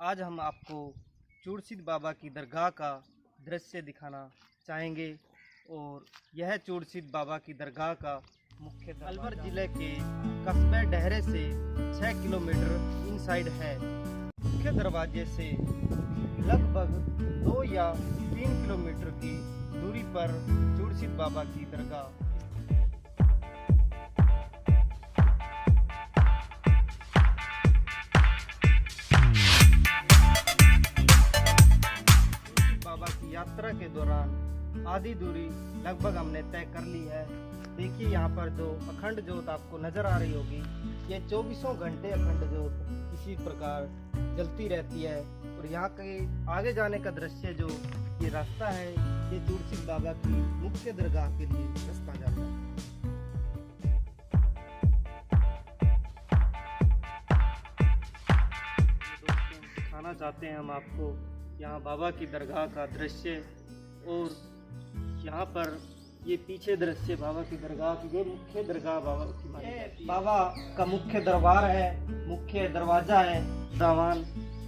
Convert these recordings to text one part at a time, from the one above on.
आज हम आपको चूड़सीद बाबा की दरगाह का दृश्य दिखाना चाहेंगे और यह चूड़सीद बाबा की दरगाह का मुख्य अलवर जिले के कस्बे डहरे से 6 किलोमीटर इनसाइड है। मुख्य दरवाजे से लगभग 2 या 3 किलोमीटर की दूरी पर चूड़सीद बाबा की दरगाह। बाबा की यात्रा के दौरान आधी दूरी लगभग हमने तय कर ली है। देखिए यहाँ पर जो अखंड ज्योत आपको नजर आ रही होगी, ये 24 घंटे अखंड ज्योत इसी प्रकार जलती रहती है। और यहाँ के आगे जाने का दृश्य जो ये रास्ता है, ये चूड़सीद बाबा की मुख्य दरगाह के लिए रास्ता जाता है। दोस्तों, दिखाना चाहते हैं हम आपको यहाँ बाबा की दरगाह का दृश्य। और यहाँ पर ये पीछे दृश्य बाबा की दरगाह की, जो मुख्य दरगाह बाबा का मुख्य दरबार है, मुख्य दरवाजा है। श्रद्धावान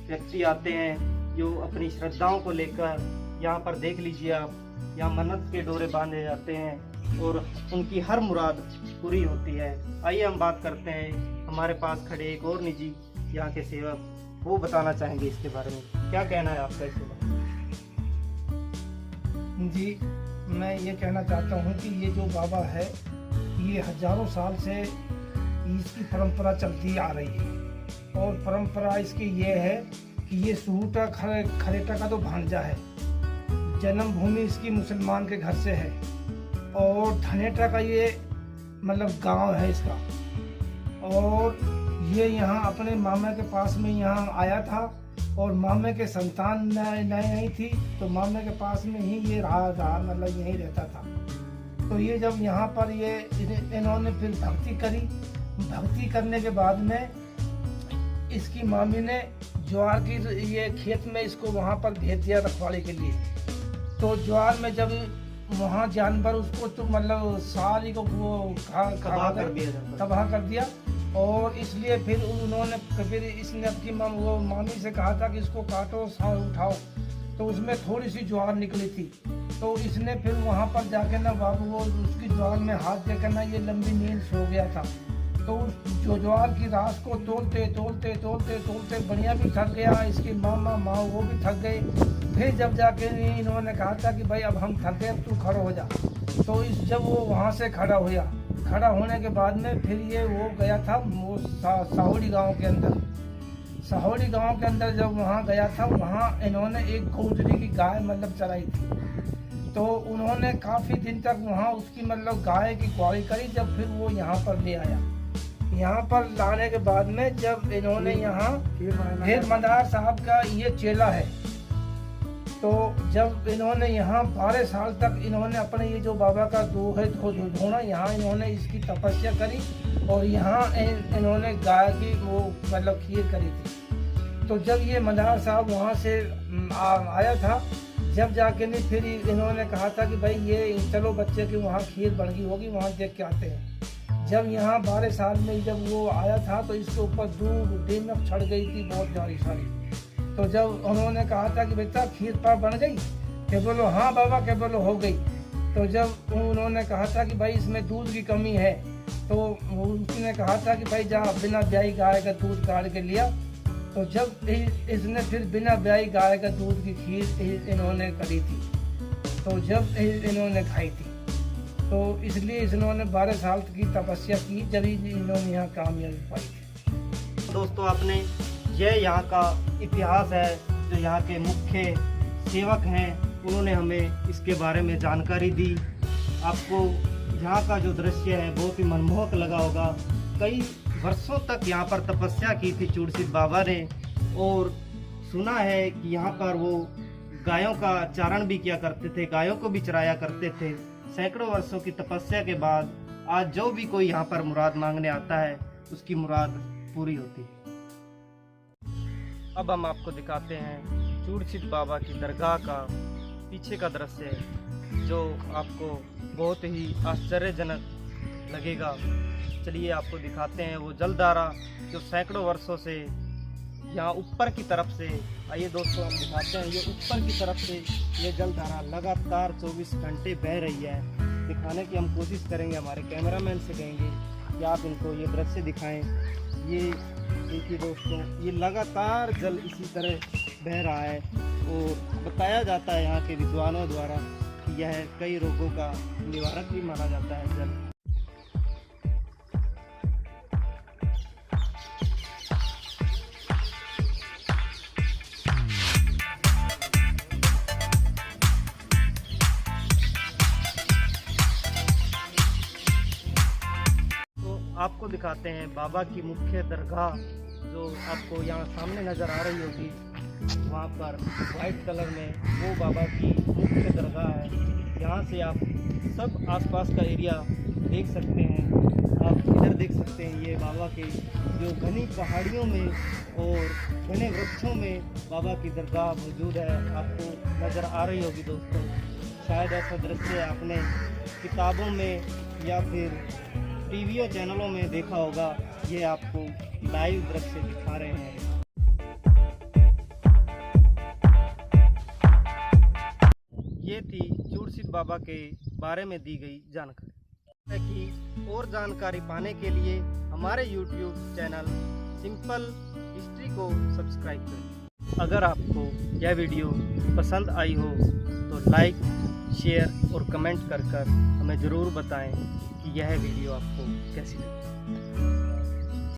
व्यक्ति आते हैं जो अपनी श्रद्धाओं को लेकर यहाँ पर, देख लीजिए आप, यहाँ मन्नत के डोरे बांधे जाते हैं और उनकी हर मुराद पूरी होती है। आइए हम बात करते हैं, हमारे पास खड़े एक और निजी यहाँ के सेवक, वो बताना चाहेंगे इसके बारे में। क्या कहना है आपका इसके बारे में? जी, मैं ये कहना चाहता हूँ कि ये जो बाबा है, ये हजारों साल से इसकी परंपरा चलती आ रही है। और परंपरा इसकी ये है कि ये सूटा खरेटा का तो भांजा है, जन्मभूमि इसकी मुसलमान के घर से है। और धनेटा का ये मतलब गांव है इसका। और ये यहाँ अपने मामा के पास में यहाँ आया था और मामे के संतान नहीं थी, तो मामे के पास में ही ये रहा था, मतलब यहीं रहता था। तो ये जब यहाँ पर ये इन्होंने फिर भक्ति करी, भक्ति करने के बाद में इसकी मामी ने ज्वार की ये खेत में इसको वहाँ पर भेज दिया रखवाले के लिए। तो ज्वार में जब वहाँ जानवर उसको तो मतलब सारी को वो तबाह कर दिया। और इसलिए फिर उन्होंने फिर इसने अपनी वो मामी से कहा था कि इसको काटो, उठाओ। तो उसमें थोड़ी सी ज्वार निकली थी। तो इसने फिर वहाँ पर जाके ना बाबू वो उसकी ज्वार में हाथ देकर ना ये लंबी नींद सो गया था। तो जो ज्वार की रास को तोलते तोलते तोलते तोलते बढ़िया भी थक गया, इसकी मामा माँ वो भी थक गए। फिर जब जाके इन्होंने कहा था कि भाई अब हम थक गए, अब तू खड़ा हो जा। तो जब वो वहाँ से खड़ा हुआ, खड़ा होने के बाद में फिर ये वो गया था वो साहोड़ी गांव के अंदर। साहोड़ी गांव के अंदर जब वहाँ गया था, वहाँ इन्होंने एक गौजरी की गाय मतलब चराई थी। तो उन्होंने काफ़ी दिन तक वहाँ उसकी मतलब गाय की क्वारी करी। जब फिर वो यहाँ पर ले आया, यहाँ पर लाने के बाद में जब इन्होंने यहाँ फिर मदार साहब का ये चेला है। तो जब इन्होंने यहाँ 12 साल तक इन्होंने अपने ये जो बाबा का ढूंढा, यहाँ इन्होंने इसकी तपस्या करी और यहाँ इन्होंने गाय की वो मतलब खीर करी थी। तो जब ये मदार साहब वहाँ से आया था, जब जाके नहीं फिर इन्होंने कहा था कि भाई ये चलो बच्चे की वहाँ खीर बन गई होगी, वहाँ देख के आते हैं। जब यहाँ 12 साल में जब वो आया था तो इसके ऊपर दूध दीमक चढ़ गई थी बहुत सारी। तो जब उन्होंने कहा था कि बेटा खीर पार बन गई, के बोलो हाँ बाबा, के बोलो हो गई। तो जब उन्होंने कहा था कि भाई इसमें दूध की कमी है, तो उसने कहा था कि भाई जा बिना ब्याई गाय का दूध काट के लिया। तो जब इसने फिर बिना ब्याई गाय का दूध की खीर इन्होंने करी थी, तो जब इन्होंने खाई थी, तो इसलिए इन्होंने 12 साल की तपस्या की, जब इन्होंने यहाँ कामयाबी पाई थी। दोस्तों, आपने यह यहाँ का इतिहास है, जो यहाँ के मुख्य सेवक हैं उन्होंने हमें इसके बारे में जानकारी दी। आपको यहाँ का जो दृश्य है बहुत ही मनमोहक लगा होगा। कई वर्षों तक यहाँ पर तपस्या की थी चूड़सीद बाबा ने, और सुना है कि यहाँ पर वो गायों का चारण भी किया करते थे, गायों को भी चराया करते थे। सैकड़ों वर्षों की तपस्या के बाद आज जो भी कोई यहाँ पर मुराद मांगने आता है, उसकी मुराद पूरी होती है। अब हम आपको दिखाते हैं चूड़सीद बाबा की दरगाह का पीछे का दृश्य, जो आपको बहुत ही आश्चर्यजनक लगेगा। चलिए आपको दिखाते हैं वो जलधारा जो सैकड़ों वर्षों से यहाँ ऊपर की तरफ से, आइए दोस्तों हम दिखाते हैं, ये ऊपर की तरफ से ये जलधारा लगातार 24 घंटे बह रही है। दिखाने की हम कोशिश करेंगे, हमारे कैमरामैन से कहेंगे कि आप इनको ये दृश्य दिखाएं। ये देखिए दोस्तों, ये लगातार जल इसी तरह बह रहा है और बताया जाता है यहाँ के विद्वानों द्वारा कि यह कई रोगों का निवारक भी माना जाता है जल। आपको दिखाते हैं बाबा की मुख्य दरगाह, जो आपको यहाँ सामने नज़र आ रही होगी। वहाँ पर वाइट कलर में वो बाबा की मुख्य दरगाह है। यहाँ से आप सब आसपास का एरिया देख सकते हैं। आप इधर देख सकते हैं, ये बाबा के जो घनी पहाड़ियों में और घने वृक्षों में बाबा की दरगाह मौजूद है, आपको नज़र आ रही होगी दोस्तों। शायद ऐसा दृश्य आपने किताबों में या फिर टीवी चैनलों में देखा होगा। ये आपको लाइव दृश्य दिखा रहे हैं। ये थी चूड़सीत बाबा के बारे में दी गई जानकारी। कि और जानकारी पाने के लिए हमारे YouTube चैनल सिंपल हिस्ट्री को सब्सक्राइब करें। अगर आपको यह वीडियो पसंद आई हो तो लाइक, शेयर और कमेंट कर हमें ज़रूर बताएं कि यह वीडियो आपको कैसी लगी।